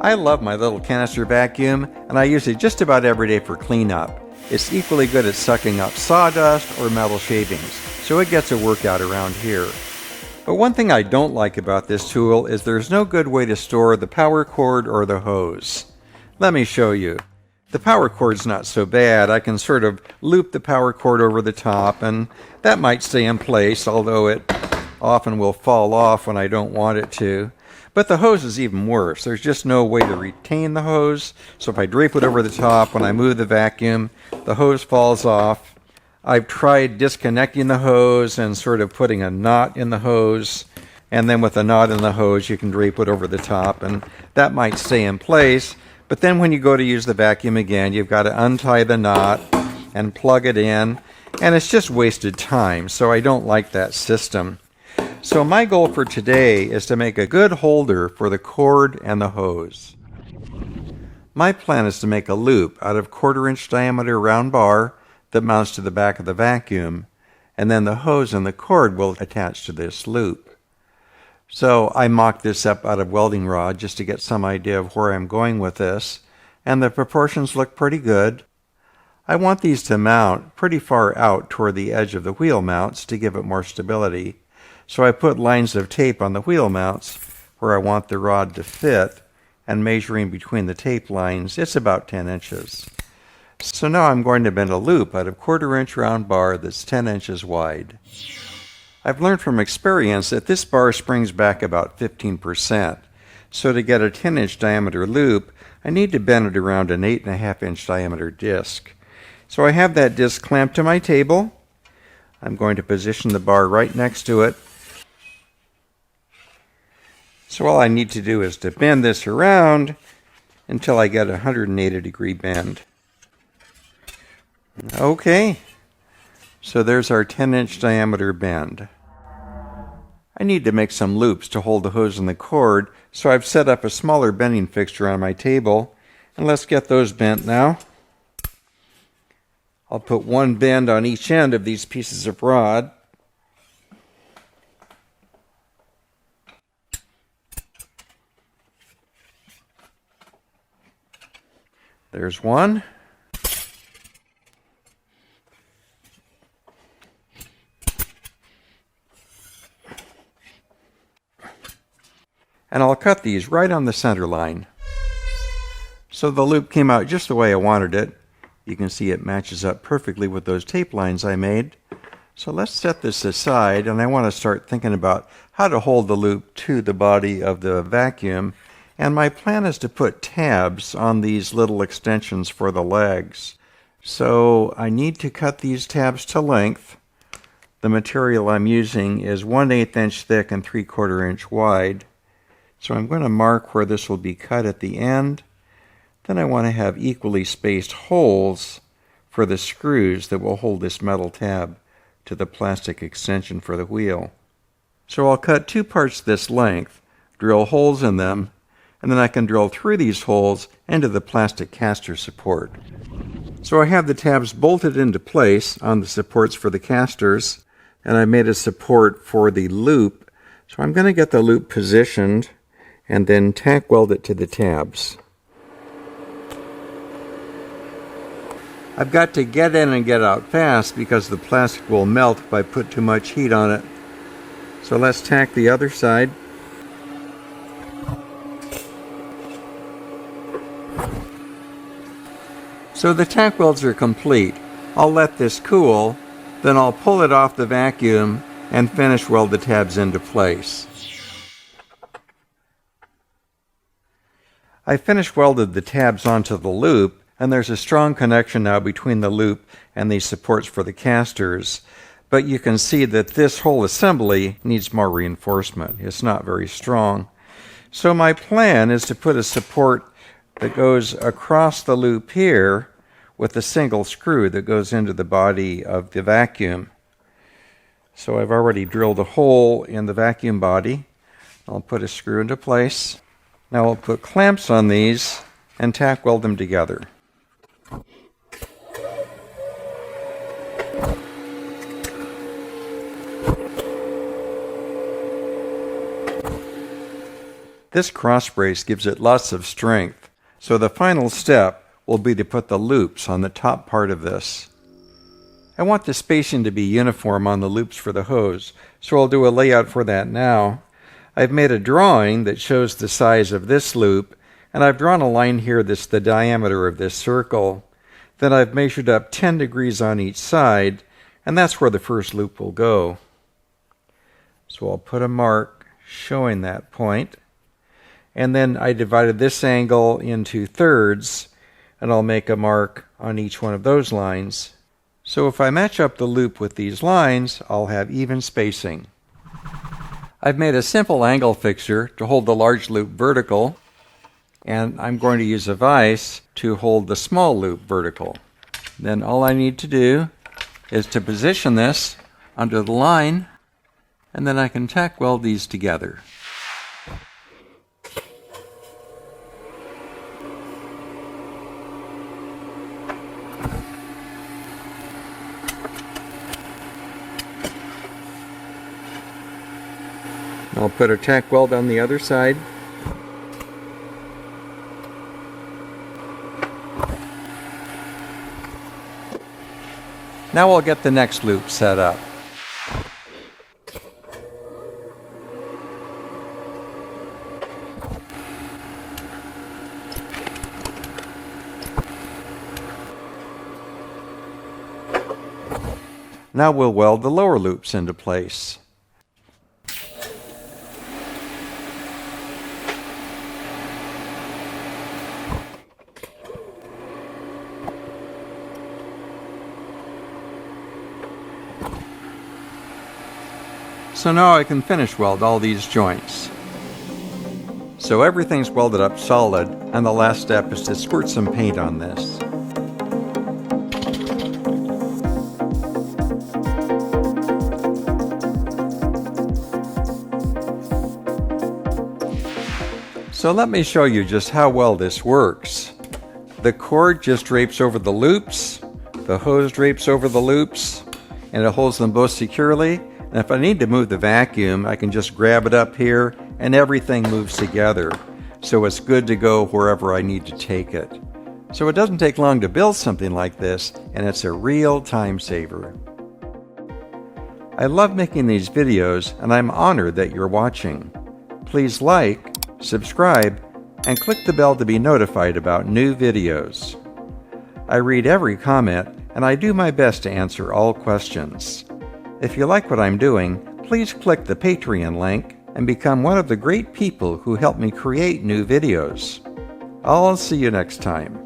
I love my little canister vacuum, and I use it just about every day for cleanup. It's equally good at sucking up sawdust or metal shavings, so it gets a workout around here. But one thing I don't like about this tool is there's no good way to store the power cord or the hose. Let me show you. The power cord's not so bad. I can sort of loop the power cord over the top, and that might stay in place, although it often will fall off when I don't want it to. But the hose is even worse. There's just no way to retain the hose, so if I drape it over the top, when I move the vacuum, the hose falls off. I've tried disconnecting the hose and sort of putting a knot in the hose, and then with a knot in the hose you can drape it over the top, and that might stay in place. But then when you go to use the vacuum again, you've got to untie the knot and plug it in, and it's just wasted time, so I don't like that system. So my goal for today is to make a good holder for the cord and the hose. My plan is to make a loop out of 1/4-inch diameter round bar that mounts to the back of the vacuum, and then the hose and the cord will attach to this loop. So I mocked this up out of welding rod just to get some idea of where I'm going with this, and the proportions look pretty good. I want these to mount pretty far out toward the edge of the wheel mounts to give it more stability. So I put lines of tape on the wheel mounts where I want the rod to fit, and measuring between the tape lines, it's about 10 inches. So now I'm going to bend a loop out of 1/4-inch round bar that's 10 inches wide. I've learned from experience that this bar springs back about 15%. So to get a 10-inch diameter loop, I need to bend it around an 8.5-inch diameter disc. So I have that disc clamped to my table. I'm going to position the bar right next to it. So all I need to do is to bend this around until I get a 180-degree bend. Okay, so there's our 10-inch diameter bend. I need to make some loops to hold the hose and the cord, so I've set up a smaller bending fixture on my table, and let's get those bent now. I'll put one bend on each end of these pieces of rod. There's one. And I'll cut these right on the center line. So the loop came out just the way I wanted it. You can see it matches up perfectly with those tape lines I made. So let's set this aside, and I want to start thinking about how to hold the loop to the body of the vacuum. And my plan is to put tabs on these little extensions for the legs. So I need to cut these tabs to length. The material I'm using is 1/8 inch thick and 3/4 inch wide. So I'm going to mark where this will be cut at the end. Then I want to have equally spaced holes for the screws that will hold this metal tab to the plastic extension for the wheel. So I'll cut 2 parts this length, drill holes in them, and then I can drill through these holes into the plastic caster support. So I have the tabs bolted into place on the supports for the casters, and I made a support for the loop. So I'm going to get the loop positioned and then tack weld it to the tabs. I've got to get in and get out fast because the plastic will melt if I put too much heat on it. So let's tack the other side. So the tack welds are complete. I'll let this cool, then I'll pull it off the vacuum and finish weld the tabs into place. I finish welded the tabs onto the loop, and there's a strong connection now between the loop and these supports for the casters. But you can see that this whole assembly needs more reinforcement. It's not very strong. So my plan is to put a support that goes across the loop here with a single screw that goes into the body of the vacuum. So I've already drilled a hole in the vacuum body. I'll put a screw into place. Now I'll put clamps on these and tack weld them together. This cross brace gives it lots of strength, so the final step will be to put the loops on the top part of this. I want the spacing to be uniform on the loops for the hose, so I'll do a layout for that now. I've made a drawing that shows the size of this loop, and I've drawn a line here that's the diameter of this circle. Then I've measured up 10 degrees on each side, and that's where the first loop will go. So I'll put a mark showing that point, and then I divided this angle into thirds, and I'll make a mark on each one of those lines. So if I match up the loop with these lines, I'll have even spacing. I've made a simple angle fixture to hold the large loop vertical, and I'm going to use a vise to hold the small loop vertical. Then all I need to do is to position this under the line, and then I can tack weld these together. I'll put a tack weld on the other side. Now I'll get the next loop set up. Now we'll weld the lower loops into place. So now I can finish weld all these joints. So everything's welded up solid, and the last step is to squirt some paint on this. So let me show you just how well this works. The cord just drapes over the loops, the hose drapes over the loops, and it holds them both securely. And if I need to move the vacuum, I can just grab it up here and everything moves together. So it's good to go wherever I need to take it. So it doesn't take long to build something like this, and it's a real time saver. I love making these videos, and I'm honored that you're watching. Please like, subscribe, and click the bell to be notified about new videos. I read every comment, and I do my best to answer all questions. If you like what I'm doing, please click the Patreon link and become one of the great people who help me create new videos. I'll see you next time.